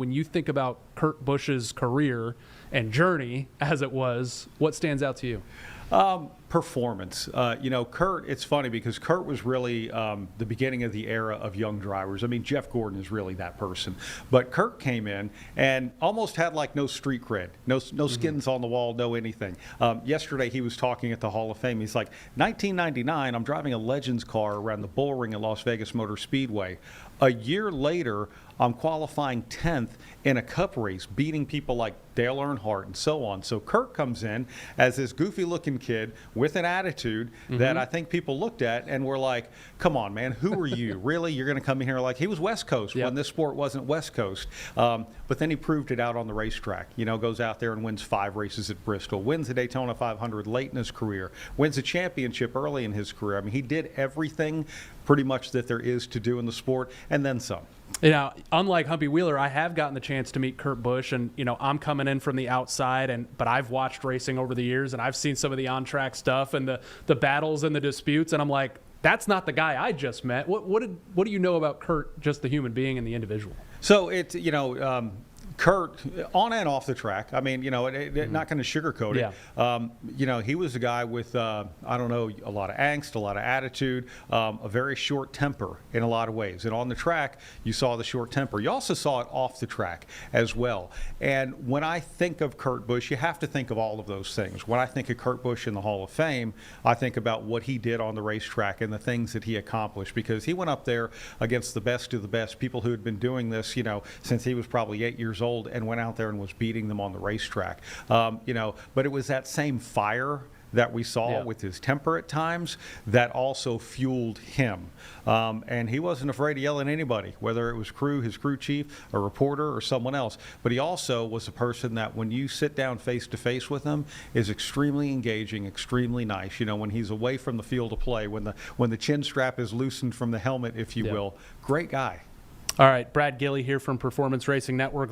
When you think about Kurt Busch's career and journey as it was, what stands out to you? Performance. Kurt, it's funny because Kurt was really the beginning of the era of young drivers. I mean, Jeff Gordon is really that person. But Kurt came in and almost had like no street cred, no skins on the wall, no anything. Yesterday he was talking at the Hall of Fame. He's like, 1999, I'm driving a Legends car around the bull ring at Las Vegas Motor Speedway. A year later, I'm qualifying 10th in a cup race, beating people like Dale Earnhardt and so on. So Kurt comes in as this goofy-looking kid with an attitude that I think people looked at and were like, come on, man, who are you? Really? You're going to come in here like he was West Coast when this sport wasn't West Coast. But then he proved it out on the racetrack. Goes out there and wins 5 races at Bristol, wins the Daytona 500 late in his career, wins a championship early in his career. I mean, he did everything pretty much that there is to do in the sport and then some. Unlike Humpy Wheeler, I have gotten the chance to meet Kurt Busch, and I'm coming in from the outside, but I've watched racing over the years, and I've seen some of the on-track stuff and the battles and the disputes, and I'm like, that's not the guy I just met. What do you know about Kurt, just the human being and the individual? So it's Kurt, on and off the track, I mean, not going to sugarcoat it. He was a guy with, a lot of angst, a lot of attitude, a very short temper in a lot of ways. And on the track, you saw the short temper. You also saw it off the track as well. And when I think of Kurt Busch, you have to think of all of those things. When I think of Kurt Busch in the Hall of Fame, I think about what he did on the racetrack and the things that he accomplished, because he went up there against the best of the best, people who had been doing this, since he was probably 8 years old, and went out there and was beating them on the racetrack. But it was that same fire that we saw with his temper at times that also fueled him. And he wasn't afraid to yell at anybody, whether it was his crew chief, a reporter, or someone else. But he also was a person that when you sit down face to face with him is extremely engaging, extremely nice. When he's away from the field of play, when the chin strap is loosened from the helmet, if you will, great guy. All right, Brad Gillie here from Performance Racing Network.